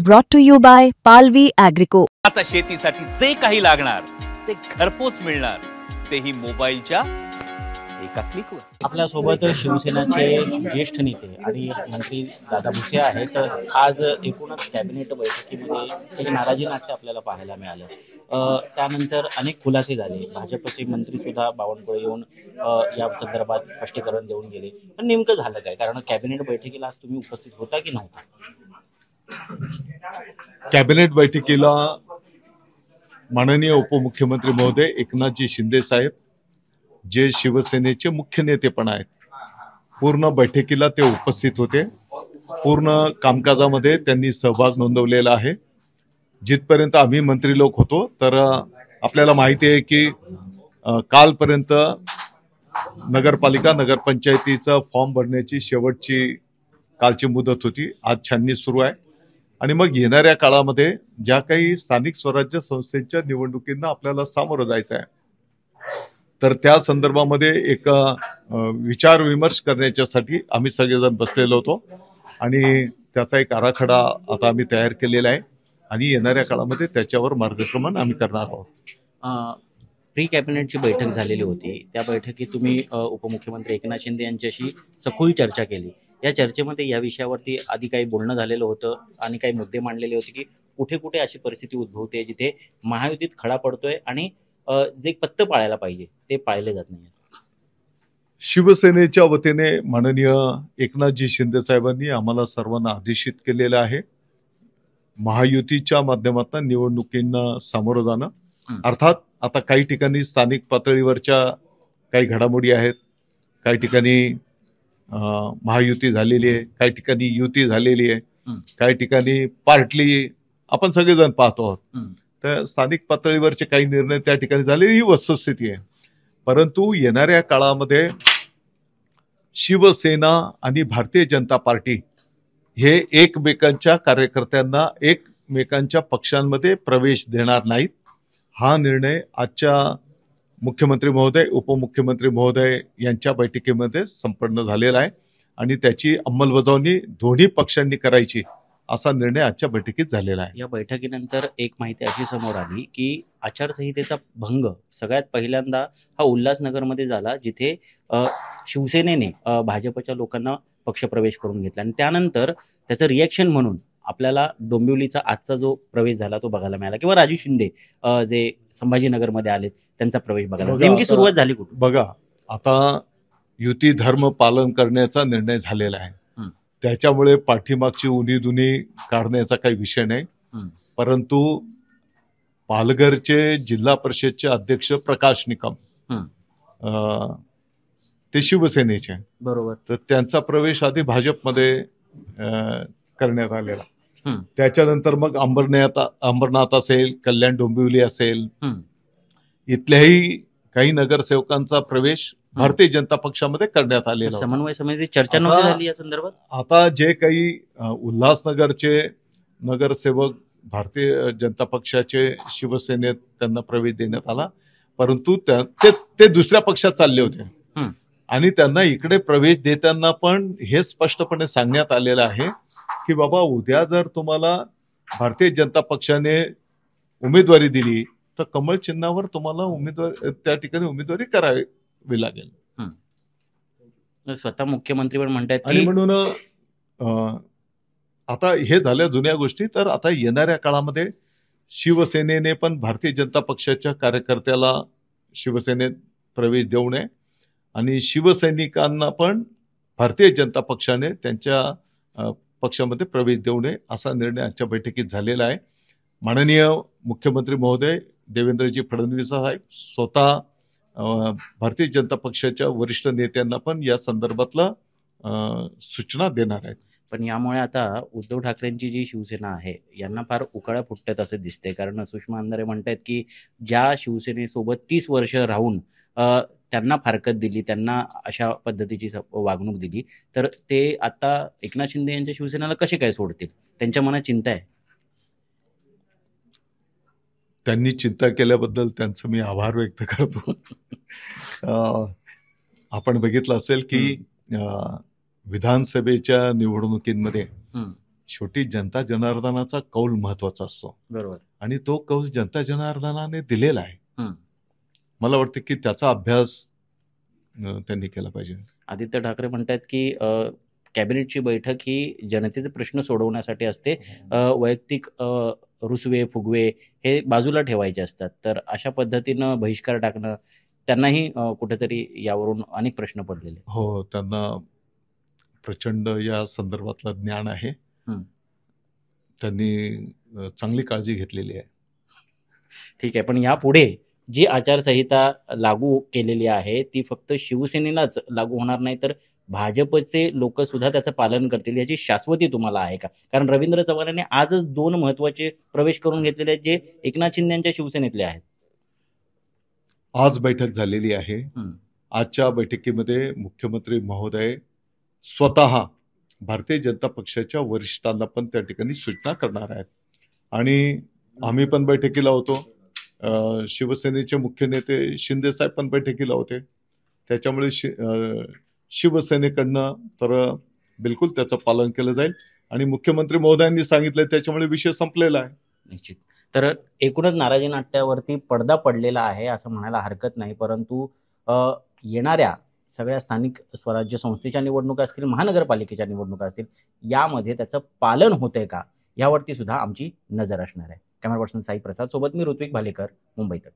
Brought to you by Palvi Agrico. आता शेतीसाठी जे काही लागणार ते घरपोच मिळणार, तेही मोबाईलच्या एका क्लिकवर. आपल्या सोबत शिवसेनाचे ज्येष्ठ नेते आणि मंत्री दादा भुसे आहेत. आज एकूणच कॅबिनेट बैठकीमध्ये एक नाराजी नाट्य आपल्याला पाहायला मिळालं. त्यानंतर अनेक खुलासे झाले. भाजपचे मंत्री सुद्धा बावनकुळे येऊन या संदर्भात स्पष्टीकरण देऊन गेले. पण नेमकं झालं काय? कारण कॅबिनेट बैठकीला आज तुम्ही उपस्थित होता की नव्हता? कॅबिनेट बैठकीला माननीय उपमुख्यमंत्री महोदय एकनाथजी शिंदे साहेब, जे शिवसेनेचे मुख्य नेते पण आहेत, पूर्ण बैठकीला ते उपस्थित होते. पूर्ण कामकाजामध्ये त्यांनी सहभाग नोंदवलेला आहे. जिथपर्यंत आम्ही मंत्री लोक होतो तर आपल्याला माहिती आहे की कालपर्यंत नगरपालिका नगरपंचायतीचा फॉर्म भरण्याची शेवटची कालची मुदत होती. आज छाननी सुरू आहे आणि मग येणाऱ्या काळामध्ये ज्या काही स्थानिक स्वराज्य संस्थेच्या निवडणुकींना आपल्याला सामोरं जायचं आहे, तर त्या संदर्भामध्ये एक विचार विमर्श करण्याच्यासाठी आम्ही सगळेजण बसलेलो होतो आणि त्याचा एक आराखडा आता आम्ही तयार केलेला आहे आणि येणाऱ्या काळामध्ये त्याच्यावर मार्गक्रमण आम्ही करणार आहोत. प्री कॅबिनेटची बैठक झालेली होती. त्या बैठकीत तुम्ही उपमुख्यमंत्री एकनाथ शिंदे यांच्याशी सखोल चर्चा केली. या चर्चेमध्ये या विषयावरती आधी काही बोलणं झालेलं होतं आणि काही मुद्दे मांडलेले होते की कुठे कुठे अशी परिस्थिती उद्भवते जिथे महायुतीत खडा पडतोय आणि जे पत्ते पाळायला पाहिजे ते पाळले जात नाही. शिवसेनेच्या वतीने माननीय एकनाथजी शिंदे साहेबांनी आम्हाला सर्वांना आदेशित केलेलं आहे महायुतीच्या माध्यमातून निवडणुकींना सामोरं जाणं. अर्थात आता काही ठिकाणी स्थानिक पातळीवरच्या काही घडामोडी आहेत, काही ठिकाणी महायुती झालेली आहे, काही ठिकाणी युती झालेली आहे, काही ठिकाणी पार्टली आपण सगळेजण पाहतो आहोत. तर स्थानिक पातळीवरचे काही निर्णय त्या ठिकाणी झाले, ही वस्तुस्थिती आहे. परंतु येणाऱ्या काळामध्ये शिवसेना आणि भारतीय जनता पार्टी हे एकमेकांच्या कार्यकर्त्यांना एकमेकांच्या पक्षांमध्ये प्रवेश देणार नाहीत. हा निर्णय आजच्या मुख्यमंत्री महोदय उपमुख्यमंत्री महोदय यांच्या बैठकीमध्ये संपन्न झालेला आहे आणि त्याची अंमलबजावणी दोन्ही पक्षांनी करायची असा निर्णय आजच्या बैठकीत झालेला आहे. या बैठकीनंतर एक माहिती अशी समोर आली की आचारसंहितेचा भंग सगळ्यात पहिल्यांदा हा उल्हासनगरमध्ये झाला, जिथे शिवसेनेने भाजपच्या लोकांना पक्षप्रवेश करून घेतला आणि त्यानंतर त्याचं रिॲक्शन म्हणून आपल्याला डोंबिवलीचा आजचा जो प्रवेश झाला तो बघायला मिळाला किंवा राजू शिंदे जे संभाजीनगरमध्ये आले त्यांचा प्रवेश बघायला. नेमकी सुरुवात झाली कुठे? बघा, आता युती धर्म पालन करण्याचा निर्णय झालेला आहे. त्याच्यामुळे पाठीमागची उणीधुनी काढण्याचा काही विषय नाही. परंतु पालघरचे जिल्हा परिषदचे अध्यक्ष प्रकाश निकम ते शिवसेनेचे, बरोबर, तर त्यांचा प्रवेश आधी भाजपमध्ये करण्यात आलेला. त्याच्यानंतर मग अंबरनाथ असेल, कल्याण डोंबिवली असेल, इथल्याही काही नगरसेवकांचा प्रवेश भारतीय जनता पक्षामध्ये करण्यात आलेला. समन्वय समिती चर्चा नव्हती झाली या संदर्भात. आता जे काही उल्हासनगरचे नगरसेवक भारतीय जनता पक्षाचे शिवसेनेत त्यांना प्रवेश देण्यात आला, परंतु ते दुसऱ्या पक्षात चालले होते आणि त्यांना इकडे प्रवेश देताना पण हे स्पष्टपणे सांगण्यात आलेलं आहे की बाबा, उद्या जर तुम्हाला भारतीय जनता पक्षाने उमेदवारी दिली तर कमळ चिन्हावर तुम्हाला त्या ठिकाणी उमेदवारी करावी लागेल. स्वतः मुख्यमंत्री पण म्हणतात आणि म्हणून आता हे झाल्या जुन्या गोष्टी. तर आता येणाऱ्या काळामध्ये शिवसेनेने पण भारतीय जनता पक्षाच्या कार्यकर्त्याला शिवसेनेत प्रवेश देऊ नये आणि शिवसैनिकांना पण भारतीय जनता पक्षाने त्यांच्या पक्षामध्ये प्रवेश देऊ नये असा निर्णय आजच्या बैठकीत झालेला आहे. माननीय मुख्यमंत्री महोदय देवेंद्रजी फडणवीस साहेब स्वतः भारतीय जनता पक्षाच्या वरिष्ठ नेत्यांना पण या संदर्भातला सूचना देणार आहेत. पण यामुळे आता उद्धव ठाकरेंची जी शिवसेना आहे यांना फार उकाळ्या फुटतात असे दिसते. कारण सुषमा अंधारे म्हणतात की ज्या शिवसेनेसोबत 30 वर्ष राहून त्यांना फारकत दिली, त्यांना अशा पद्धतीची वागणूक दिली, तर ते आता एकनाथ शिंदे यांच्या शिवसेनेला कसे काय सोडतील? त्यांच्या मनात चिंता आहे. त्यांनी चिंता केल्याबद्दल त्यांचं मी आभार व्यक्त करतो. आपण बघितलं असेल की विधानसभेच्या निवडणुकीमध्ये शेवटी जनता जनार्दनाचा कौल महत्वाचा असतो बरोबर. आणि तो कौल जनता जनार्दनाने दिलेला आहे. हं. मला वाटतं की त्याचा अभ्यास त्यांनी केला पाहिजे. आदित्य ठाकरे म्हणतात की कॅबिनेटची बैठक ही जनतेचे प्रश्न सोडवण्यासाठी असते. वैयक्तिक रुसवे फुगवे हे बाजूला ठेवायचे असतात. तर अशा पद्धतीनं बहिष्कार टाकणं त्यांनाही कुठेतरी यावरून अनेक प्रश्न पडलेले. हो, त्यांना प्रचंड या संदर्भातलं ज्ञान आहे. हं. त्यांनी चांगली काळजी घेतलेली आहे. ठीक आहे, पण यापुढे जी आचारसंहिता लागू केलेली आहे ती फक्त शिवसेनेलाच लागू होणार नाही, तर भाजपचे लोक सुद्धा त्याचं पालन करतील याची शाश्वती तुम्हाला आहे का? कारण रवींद्र चव्हाणांनी आजच 2 महत्वाचे प्रवेश करून घेतलेले आहेत जे एकनाथ शिंदे यांच्या शिवसेनेतले आहेत. आज बैठक झालेली आहे. हं. आजच्या बैठकीमध्ये मुख्यमंत्री महोदय स्वतः भारतीय जनता पक्षाच्या वरिष्ठांना पण त्या ठिकाणी सूचना करणार आहेत आणि आम्ही पण बैठकीला होतो. शिवसेनेचे मुख्य नेते शिंदे साहेब पण बैठकीला होते. त्याच्यामुळे शिवसेनेकडनं तर बिलकुल त्याचं पालन केलं जाईल आणि मुख्यमंत्री महोदयांनी सांगितलं त्याच्यामुळे विषय संपलेला आहे. निश्चित. तर एकूणच नाराजी नाट्यावरती पडदा पडलेला आहे असं म्हणायला हरकत नाही, परंतु येणाऱ्या सगळ्या स्थानिक स्वराज्य संस्थेच्या निवडणुका असतील, महानगरपालिकेच्या निवडणुका असतील, यामध्ये त्याचं पालन होतंय का यावरती सुद्धा आमची नजर असणार आहे. कॅमेरा पर्सन साई प्रसाद सोबत मी ऋत्विक भालेकर, मुंबई तक.